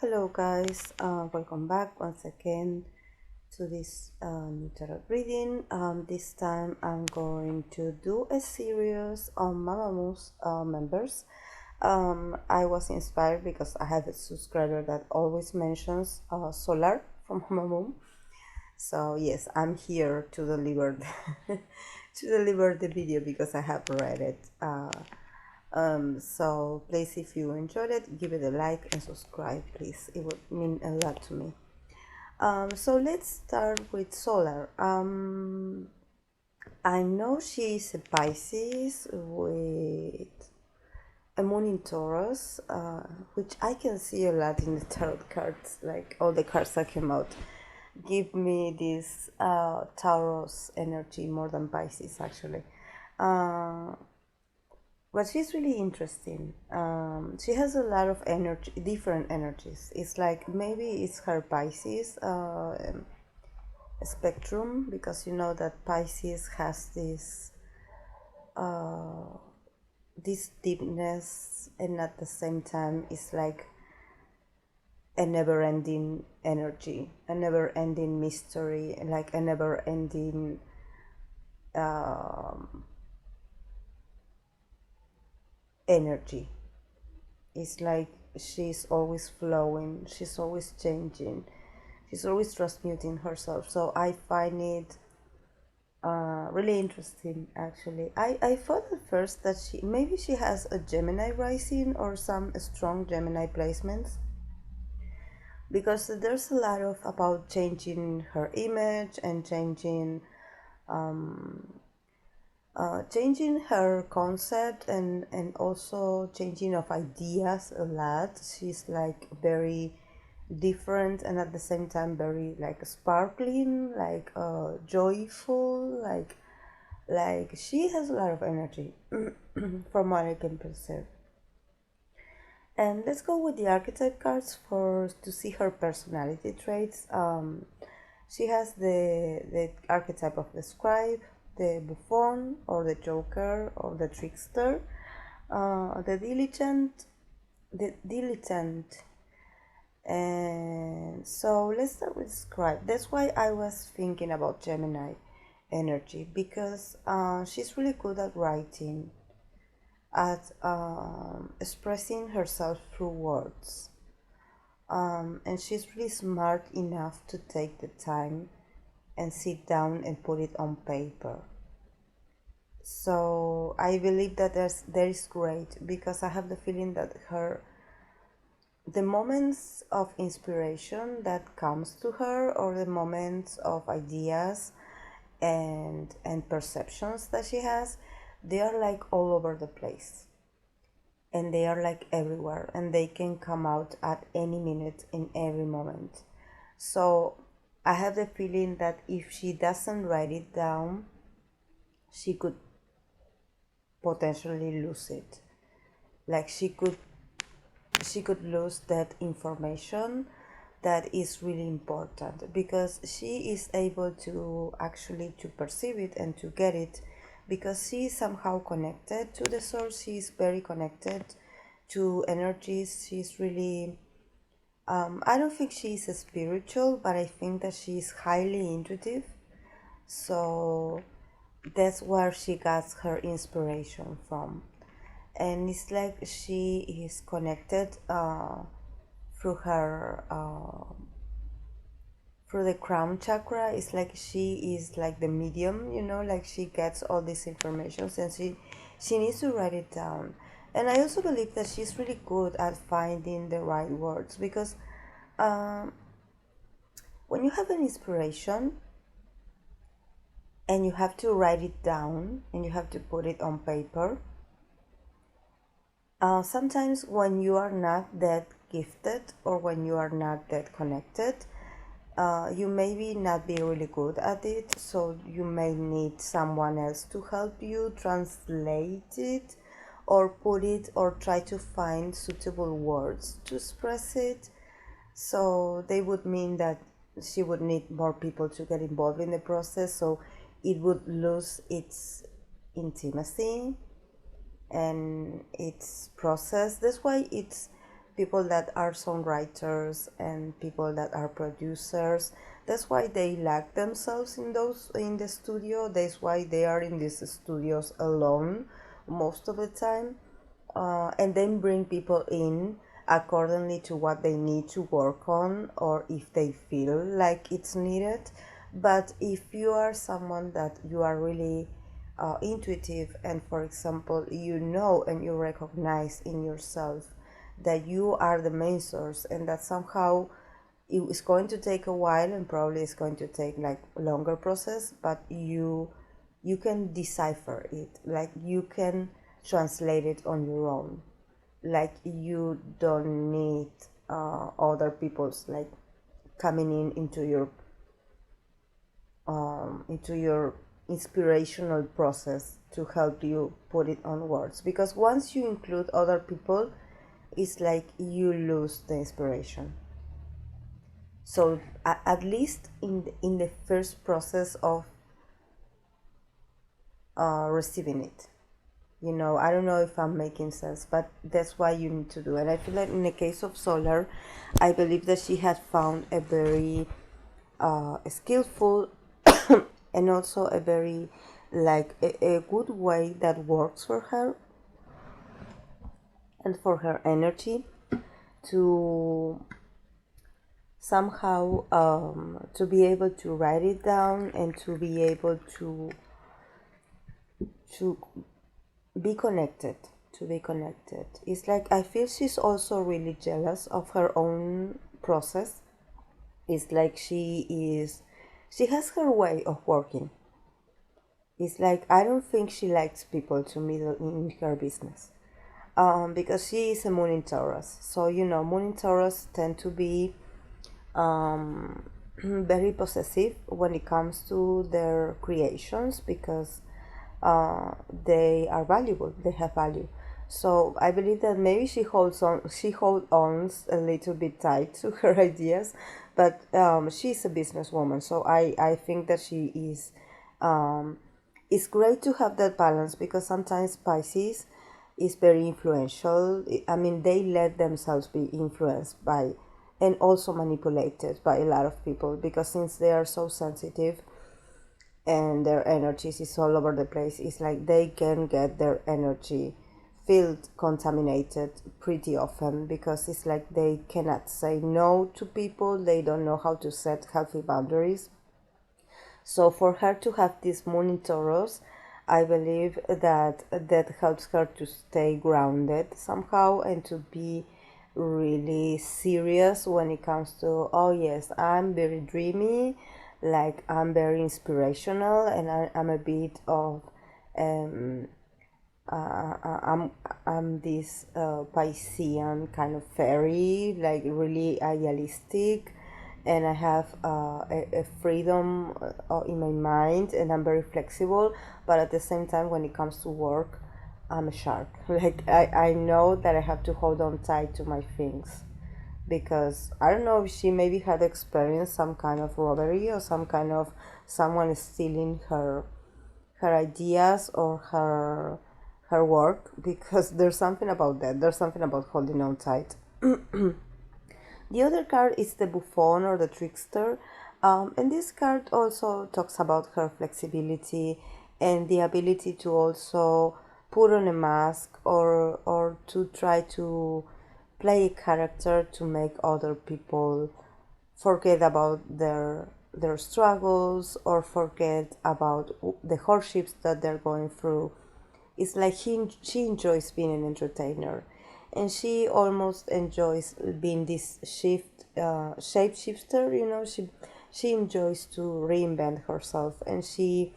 Hello guys, welcome back once again to this new tarot reading. This time I'm going to do a series on Mamamoo's members. I was inspired because I have a subscriber that always mentions Solar from Mamamoo. So yes, I'm here to deliver to deliver the video because I have read it. So please, if you enjoyed it, give it a like and subscribe, please. It would mean a lot to me. So let's start with Solar. I know she is a Pisces with a moon in Taurus, which I can see a lot in the tarot cards. Like all the cards that came out give me this Taurus energy more than Pisces, actually. But she's really interesting. She has a lot of energy, different energies. It's like maybe it's her Pisces spectrum, because you know that Pisces has this deepness, and at the same time it's like a never-ending energy, a never-ending mystery, like a never-ending energy. It's like she's always flowing, she's always changing, she's always transmuting herself. So I find it really interesting, actually. I thought at first that maybe she has a Gemini rising or some strong Gemini placements, because there's a lot of about changing her image and changing her concept, and also changing of ideas a lot. She's like very different, and at the same time very like sparkling, like joyful, like she has a lot of energy from what I can perceive. And let's go with the archetype cards for to see her personality traits. She has the archetype of the scribe, the buffoon, or the joker, or the trickster, the dilettante. And so let's start with scribe. That's why I was thinking about Gemini energy, because she's really good at writing, at expressing herself through words. And she's really smart enough to take the time and sit down and put it on paper. So I believe that there is great, because I have the feeling that the moments of inspiration that comes to her, or the moments of ideas and perceptions that she has, they are like all over the place, and they are like everywhere, and they can come out at any minute, in every moment. So I have the feeling that if she doesn't write it down, she could potentially lose it. Like she could lose that information that is really important, because she is able to actually to perceive it and to get it, because she is somehow connected to the source. She is very connected to energies. She's really I don't think she is spiritual, but I think that she is highly intuitive. So that's where she gets her inspiration from. And it's like she is connected through her through the crown chakra. It's like she is like the medium, like she gets all this information, and she needs to write it down. And I also believe that she's really good at finding the right words, because when you have an inspiration and you have to write it down and you have to put it on paper, sometimes when you are not that gifted, or when you are not that connected, you maybe not be really good at it, so you may need someone else to help you translate it, or put it, or try to find suitable words to express it. So they would mean that she would need more people to get involved in the process, so it would lose its intimacy and its process. That's why it's people that are songwriters and people that are producers. That's why they lack themselves in those in the studio. That's why they are in these studios alone most of the time, and then bring people in accordingly to what they need to work on or if they feel like it's needed. But if you are someone that you are really intuitive, and for example you know and you recognize in yourself that you are the main source, and that somehow it's going to take a while and probably it's going to take like a longer process, but you can decipher it, like you can translate it on your own, like you don't need other people's like coming in into your inspirational process to help you put it on words, because once you include other people it's like you lose the inspiration. So at least in the first process of receiving it, I don't know if I'm making sense, but that's why you need to do it. I feel like in the case of Solar, I believe that she had found a very skillful and also a very like a good way that works for her and for her energy to somehow to be able to write it down and to be able to be connected to be connected. It's like I feel she's also really jealous of her own process. It's like she has her way of working. It's like I don't think she likes people to meddle in her business, because she is a moon in Taurus. So moon in Taurus tend to be very possessive when it comes to their creations, because they are valuable, they have value. So I believe that maybe she holds on a little bit tight to her ideas, but she's a businesswoman, so I think that she is it's great to have that balance, because sometimes Pisces is very influential. I mean, they let themselves be influenced by and also manipulated by a lot of people, because since they are so sensitive and their energies is all over the place, it's like they can get their energy filled contaminated pretty often, because it's like they cannot say no to people, they don't know how to set healthy boundaries. So for her to have this moon in Taurus, I believe that helps her to stay grounded somehow and to be really serious when it comes to, oh yes, I'm very dreamy, like I'm very inspirational, and I'm a bit of um, I'm this Piscean kind of fairy, like really idealistic, and I have a freedom in my mind, and I'm very flexible. But at the same time, when it comes to work, I'm a shark. Like I know that I have to hold on tight to my things, because I don't know if she maybe had experienced some kind of robbery or some kind of someone stealing her ideas or her work, because there's something about that. There's something about holding on tight. The other card is the Buffon or the Trickster, and this card also talks about her flexibility and the ability to also put on a mask, or to try to play a character to make other people forget about their struggles, or forget about the hardships that they're going through. It's like she enjoys being an entertainer, and she almost enjoys being this shapeshifter. She enjoys to reinvent herself, and she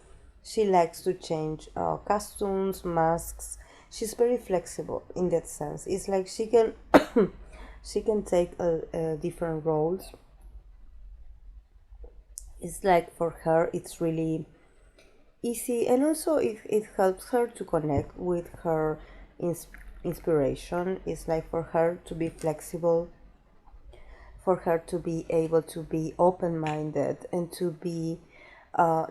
likes to change costumes, masks. She's very flexible in that sense. It's like she can she can take different roles. It's like for her it's really easy, and also it helps her to connect with her ins- inspiration. It's like for her to be flexible, for her to be able to be open-minded, and uh,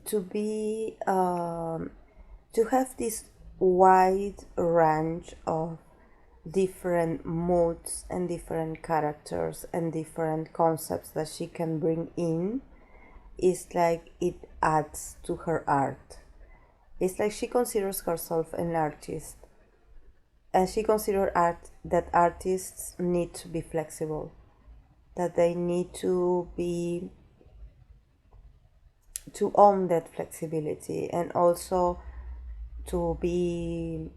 to be to have this wide range of different moods and different characters and different concepts that she can bring in. It's like it adds to her art. It's like she considers herself an artist, and she considers art that artists need to be flexible, that they need to own that flexibility, and also to be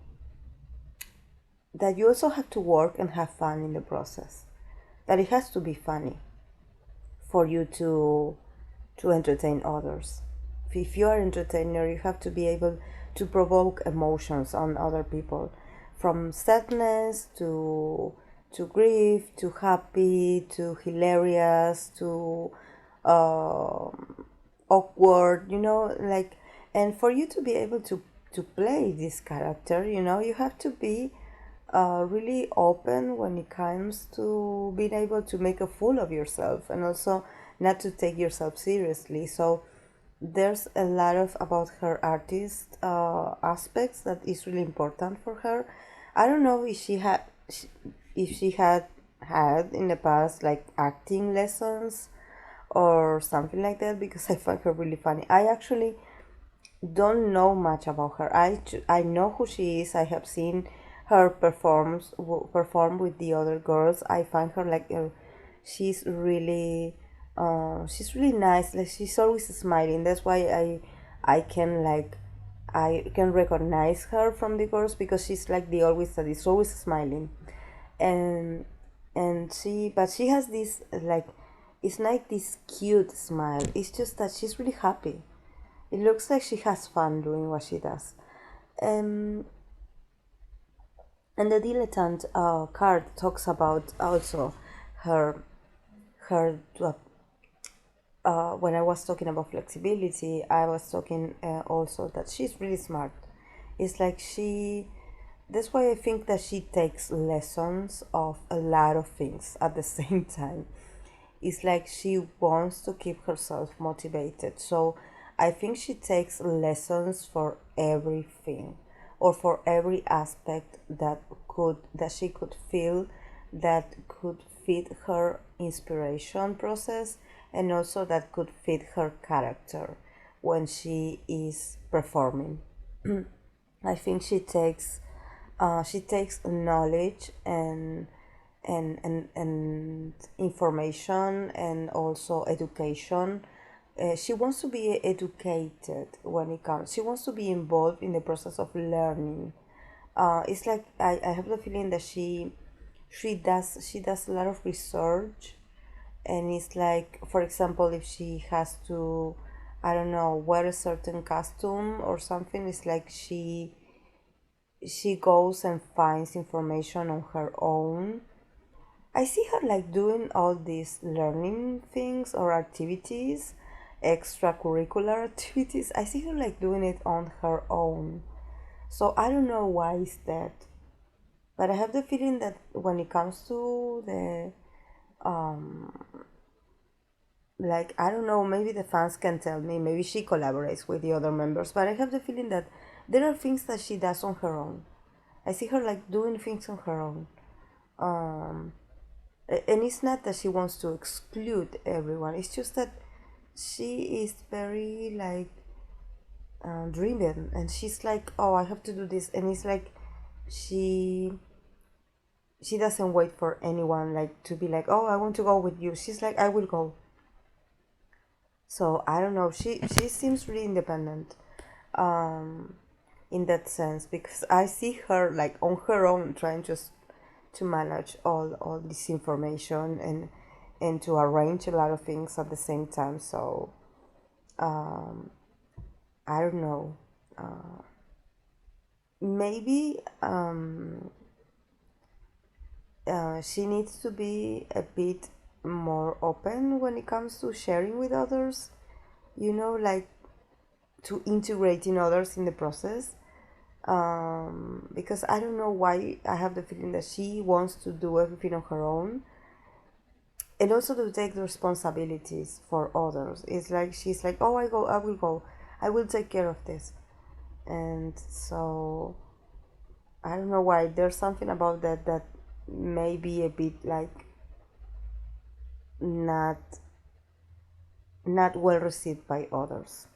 that you also have to work and have fun in the process, that it has to be funny for you to entertain others. If you are an entertainer, you have to be able to provoke emotions on other people, from sadness to grief to happy to hilarious to awkward, like. And for you to be able to play this character, you have to be really open when it comes to being able to make a fool of yourself, and also not to take yourself seriously. So there's a lot of about her artist aspects that is really important for her. I don't know if she had in the past like acting lessons or something like that, because I find her really funny. I actually don't know much about her. I know who she is. I have seen her perform with the other girls. I find her like she's really she's really nice. Like she's always smiling. That's why I can like I can recognize her from the girls, because she's like the always that is always smiling. and and she has this like, it's like this cute smile. It's just that she's really happy. It looks like she has fun doing what she does. Um, and the dilettante card talks about also her her when I was talking about flexibility, I was talking also that she's really smart. It's like that's why I think that she takes lessons of a lot of things at the same time. It's like she wants to keep herself motivated. So I think she takes lessons for everything, or for every aspect that she could feel that could fit her inspiration process, and also that could fit her character when she is performing. I think she takes knowledge and information, and also education. She wants to be educated when it comes. She wants to be involved in the process of learning. It's like I have the feeling that she does a lot of research, and it's like, for example, if she has to, I don't know, wear a certain costume or something, it's like she goes and finds information on her own. I see her like doing all these learning things or activities, extracurricular activities. I see her like doing it on her own. So I don't know why is that, but I have the feeling that when it comes to the um like, I don't know, maybe the fans can tell me, maybe she collaborates with the other members, but I have the feeling that there are things that she does on her own. I see her like doing things on her own. Um and it's not that she wants to exclude everyone, it's just that she is very like driven, and she's like, oh, I have to do this, and it's like she she doesn't wait for anyone like to be like, oh, I want to go with you. She's like, I will go. So I don't know, she seems really independent um in that sense, because I see her like on her own trying just to manage all this information, and to arrange a lot of things at the same time. So um I don't know, maybe she needs to be a bit more open when it comes to sharing with others, like to integrating others in the process. Because I don't know why I have the feeling that she wants to do everything on her own, and also to take the responsibilities for others. It's like she's like, oh, I will go, I will take care of this. And so I don't know why. There's something about that that may be a bit like not not well received by others.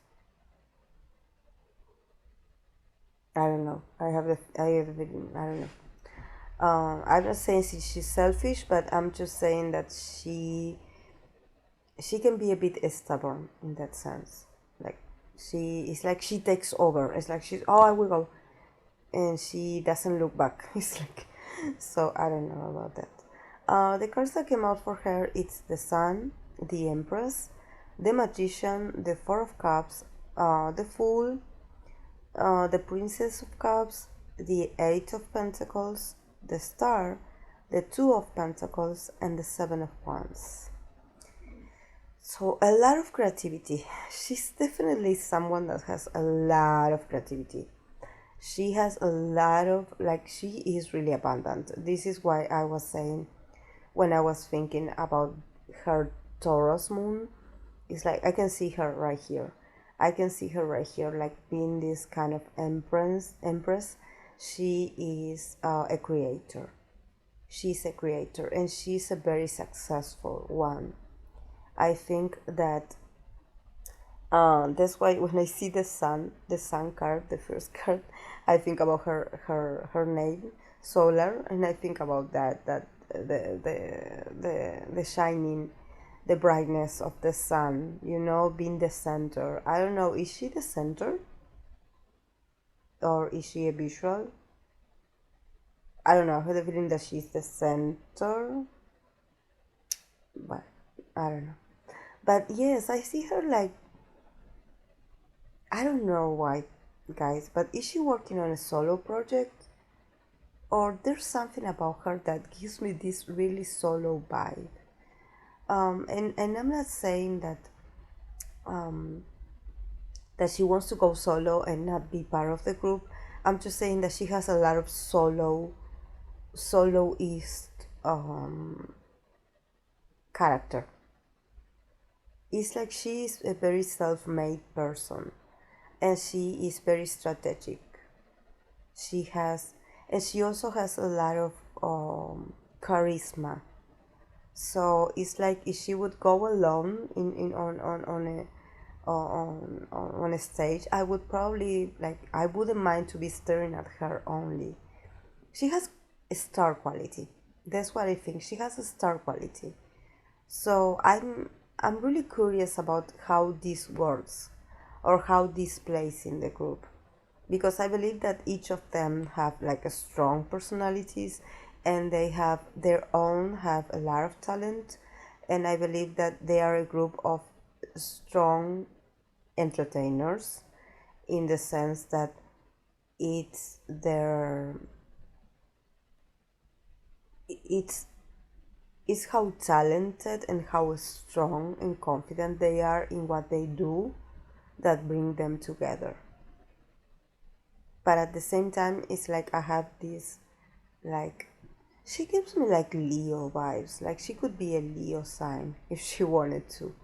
I don't know. I have the feeling. I don't know. I'm not saying she's selfish, but I'm just saying that she can be a bit stubborn in that sense. Like she it's like she takes over. It's like she's I will go, and she doesn't look back. It's like so I don't know about that. The cards that came out for her it's the Sun, the Empress, the Magician, the Four of Cups, the Fool, the Princess of Cups, the Eight of Pentacles, the Star, the Two of Pentacles, and the Seven of Wands. So, a lot of creativity. She's definitely someone that has a lot of creativity. She has a lot of, like, she is really abundant. This is why I was saying when I was thinking about her Taurus moon, it's like I can see her right here. I can see her right here, like being this kind of empress. She is a creator. She's a creator, and she's a very successful one. I think that that's why when I see the sun card, the first card, I think about her name, Solar, and I think about that the shining, the brightness of the sun, being the center. I don't know, is she the center or is she a visual? I don't know. I have the feeling that she's the center, but I don't know. But yes, I see her like I don't know why, guys, but is she working on a solo project? Or there's something about her that gives me this really solo vibe. And I'm not saying um, that she wants to go solo and not be part of the group. I'm just saying that she has a lot of soloist character. It's like she is a very self-made person, and she is very strategic. She has, and she also has a lot of charisma. So it's like if she would go alone in on a stage, I would probably like I wouldn't mind to be staring at her only. She has a star quality. That's what I think. She has a star quality. So I'm really curious about how this works or how this plays in the group because I believe that each of them have like a strong personalities and they have a lot of talent, and I believe that they are a group of strong entertainers in the sense that it's their it's is how talented and how strong and confident they are in what they do that bring them together. But at the same time, it's like I have this, like, she gives me like Leo vibes. Like she could be a Leo sign if she wanted to.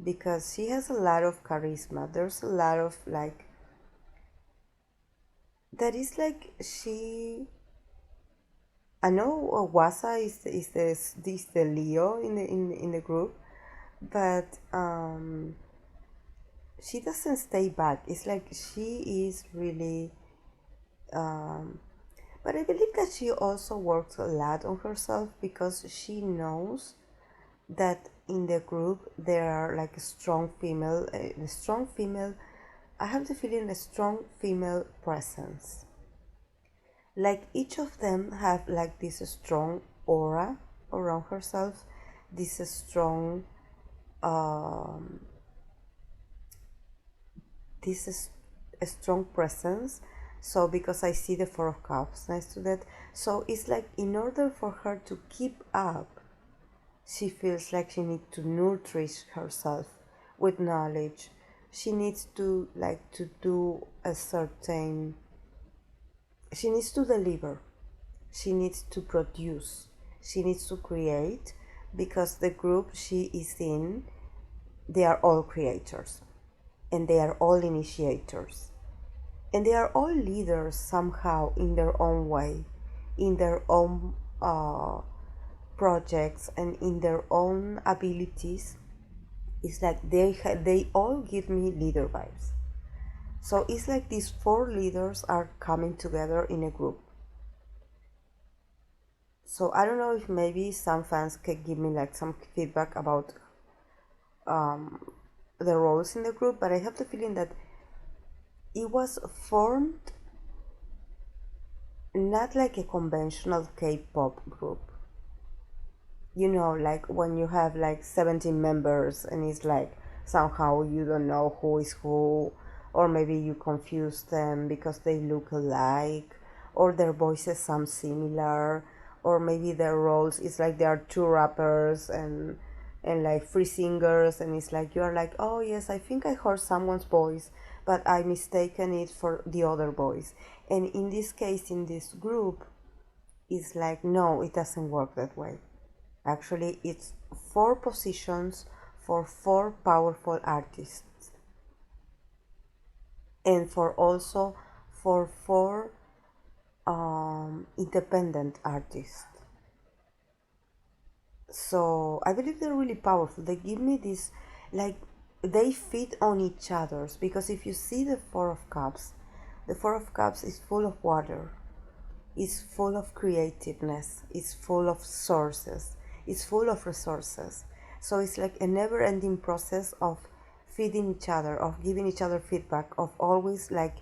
Because she has a lot of charisma. There's a lot of like, that is like I know Wasa is the Leo in the group, but she doesn't stay back. It's like she is really, but I believe that she also works a lot on herself because she knows that in the group there are like a strong female. I have the feeling a strong female presence. Like each of them have like this strong aura around herself, this strong um, this is a strong presence. So because I see the Four of Cups next to that, so it's like in order for her to keep up, she feels like she needs to nourish herself with knowledge. She needs to like to do a certain, she needs to deliver, she needs to produce, she needs to create, because the group she is in, they are all creators and they are all initiators. and they are all leaders somehow in their own way, in their own projects, and in their own abilities. It's like they all give me leader vibes. So it's like these four leaders are coming together in a group. So I don't know if maybe some fans can give me like some feedback about the roles in the group, but I have the feeling that it was formed not like a conventional K-pop group. You know, like when you have like 17 members and it's like somehow you don't know who is who, or maybe you confuse them because they look alike, or their voices sound similar, or maybe their roles is like they are two rappers and like three singers, and it's like you're like, oh yes, I think I heard someone's voice, but I mistaken it for the other voice. And in this case, in this group, it's like no, it doesn't work that way. Actually, it's four positions for four powerful artists, and for also for four independent artists. So I believe they're really powerful. They give me this, like, they feed on each other's, because if you see the Four of Cups, the Four of Cups is full of water, is full of creativeness, is full of sources, is full of resources. So it's like a never ending process of feeding each other, of giving each other feedback, of always like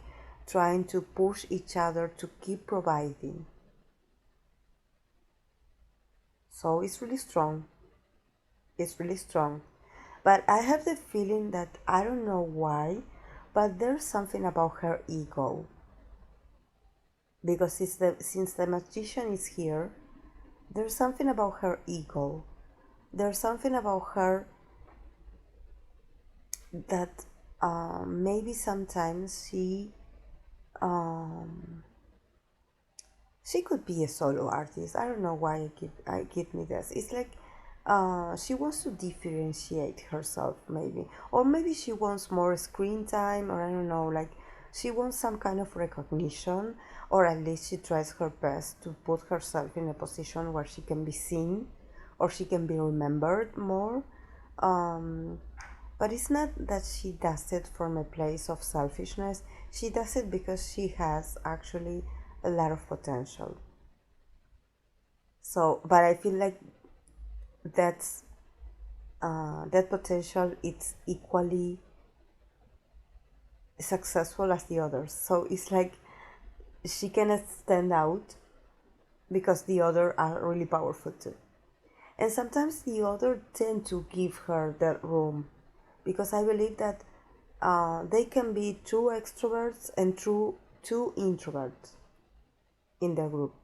trying to push each other to keep providing. So it's really strong. It's really strong. But I have the feeling that I don't know why, but there's something about her ego. Because since the magician is here, there's something about her ego. There's something about her that maybe sometimes um, she could be a solo artist. I don't know why I give me this. It's like she wants to differentiate herself, maybe, or maybe she wants more screen time, or I don't know, like she wants some kind of recognition, or at least she tries her best to put herself in a position where she can be seen, or she can be remembered more. Um, but it's not that she does it from a place of selfishness. She does it because she has actually a lot of potential. So, but I feel like that's that potential it's equally successful as the others. So it's like she cannot stand out because the other are really powerful too. And sometimes the other tend to give her that room, because I believe that they can be two extroverts and two introverts in the group.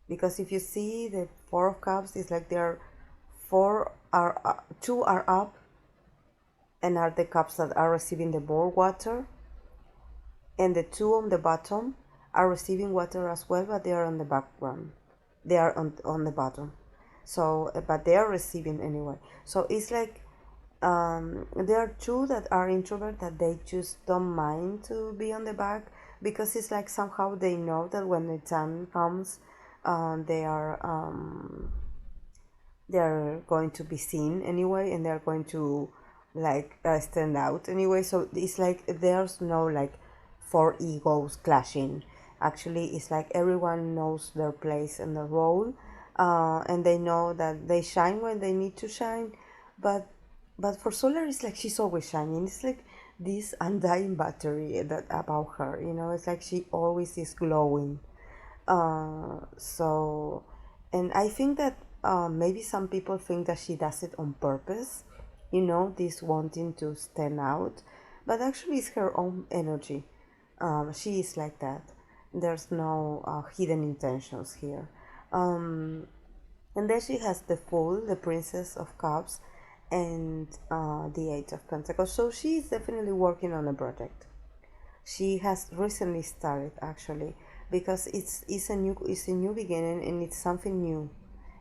Because if you see the Four of Cups, it's like there are four are two are up and are the cups that are receiving the more water, and the two on the bottom are receiving water as well, but they are on the background. They are on the bottom. So, but they are receiving anyway. So it's like there are two that are introvert that they just don't mind to be on the back, because it's like somehow they know that when the time comes, they are they're going to be seen anyway, and they're going to like stand out anyway. So it's like there's no like four egos clashing. Actually, it's like everyone knows their place and their role, and they know that they shine when they need to shine. But but for Solar, it's like she's always shining. It's like this undying battery that about her, you know. It's like she always is glowing. So, and I think that maybe some people think that she does it on purpose, you know, this wanting to stand out, but actually it's her own energy. She is like that. There's no hidden intentions here. Um, and then she has the Fool, the Princess of Cups, and the Eight of Pentacles. So she is definitely working on a project. She has recently started, actually, because it's a new beginning, and it's something new.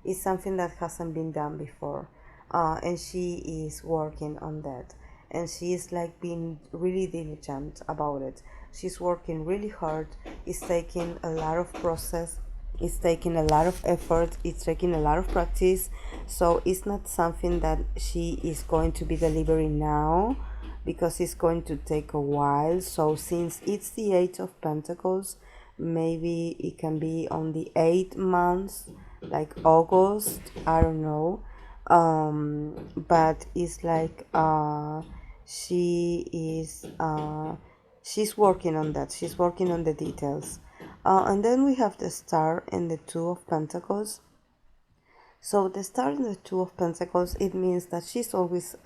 It's something that hasn't been done before, and she is working on that, and she is like being really diligent about it. She's working really hard. It's taking a lot of process. It's taking a lot of effort. It's taking a lot of practice. So it's not something that she is going to be delivering now, because it's going to take a while. So since it's the Eight of Pentacles, maybe it can be on the 8 months, like August, I don't know. But it's like she is she's working on that. She's working on the details. And then we have the Star and the Two of Pentacles. So the Star and the Two of Pentacles, it means that she's always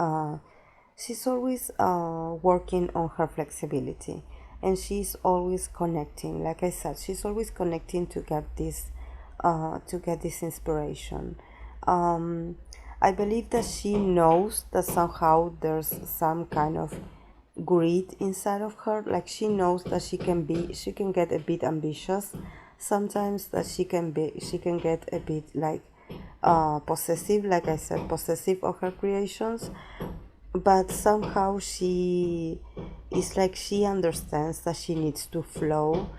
working on her flexibility, and she's always connecting. Like I said, she's always connecting to get this inspiration. um, I believe that she knows that somehow there's some kind of greed inside of her. Like she knows that she can get a bit ambitious sometimes, that she can get a bit like possessive, like I said, possessive of her creations. But somehow she is like, she understands that she needs to flow,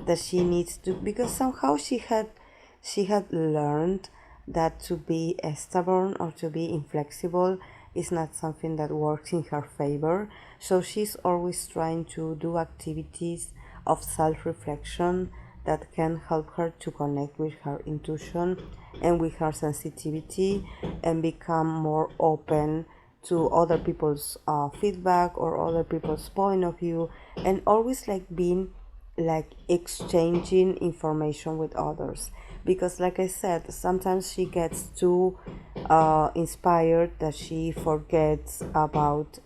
that she needs to, because somehow she had learned that to be stubborn or to be inflexible is not something that works in her favor. So she's always trying to do activities of self-reflection that can help her to connect with her intuition and with her sensitivity, and become more open to other people's feedback or other people's point of view, and always like being like exchanging information with others. Because like I said, sometimes she gets too inspired that she forgets about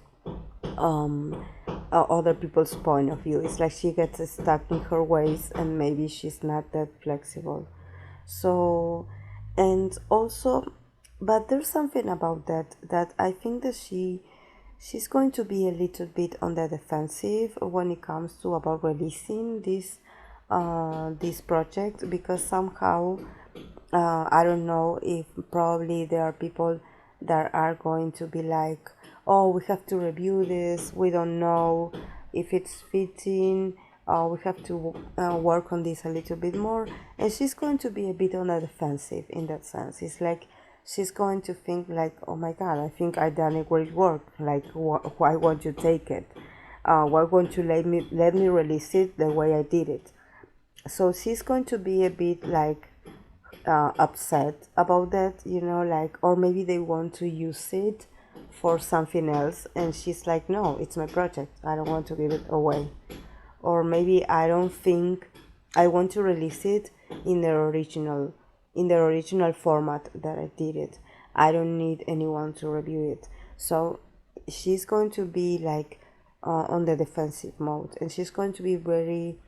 other people's point of view. It's like she gets stuck in her ways, and maybe she's not that flexible. So, and also, but there's something about that I think that she's going to be a little bit on the defensive when it comes to about releasing this project, because somehow I don't know if probably there are people that are going to be like, oh, we have to review this, we don't know if it's fitting, we have to work on this a little bit more. And she's going to be a bit on the defensive in that sense. It's like she's going to think like, oh my god, I think I done a great work, like why won't you take it, why won't you let me release it the way I did it. So she's going to be a bit like upset about that, like, or maybe they want to use it for something else, and she's like, no, it's my project, I don't want to give it away. Or maybe I don't think I want to release it in the original format that I did it. I don't need anyone to review it. So she's going to be like on the defensive mode, and she's going to be very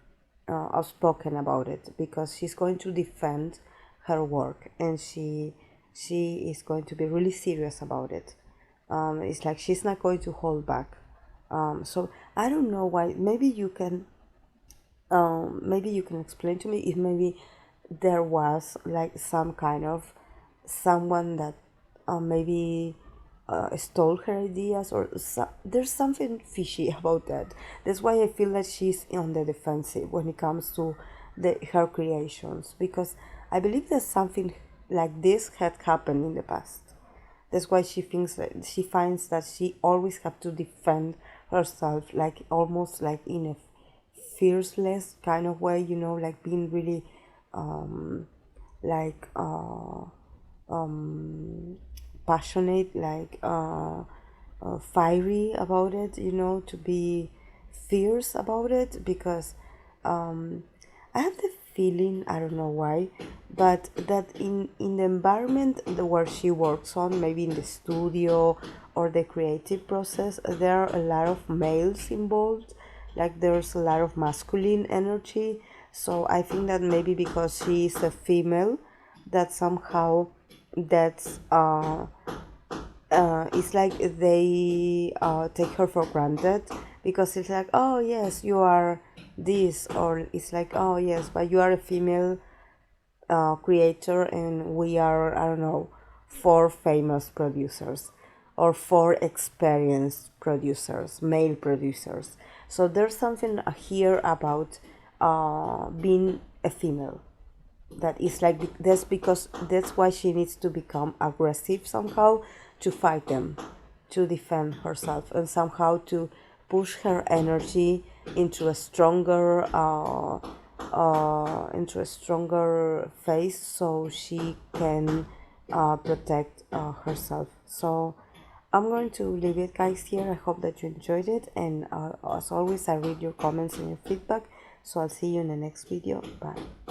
outspoken about it, because she's going to defend her work, and she is going to be really serious about it. It's like she's not going to hold back. So I don't know why. Maybe you can explain to me if maybe there was like some kind of someone that maybe stole her ideas, or there's something fishy about that. That's why I feel that she's on the defensive when it comes to her creations, because I believe that something like this had happened in the past. That's why she thinks that she finds that she always have to defend herself, like almost like in a fearless kind of way, like being really like passionate, like fiery about it, to be fierce about it, because I have the feeling, I don't know why, but that in the environment where she works on, maybe in the studio or the creative process, there are a lot of males involved, like there's a lot of masculine energy. So I think that maybe because she is a female, that somehow that's it's like they take her for granted, because it's like, oh yes, you are this, or it's like, oh yes, but you are a female creator, and we are, I don't know, four famous producers. or for experienced producers, male producers. So there's something here about being a female that is like that's because that's why she needs to become aggressive somehow to fight them, to defend herself, and somehow to push her energy into a stronger phase so she can protect herself. So I'm going to leave it, guys, here. I hope that you enjoyed it, and as always, I read your comments and your feedback. So I'll see you in the next video. Bye.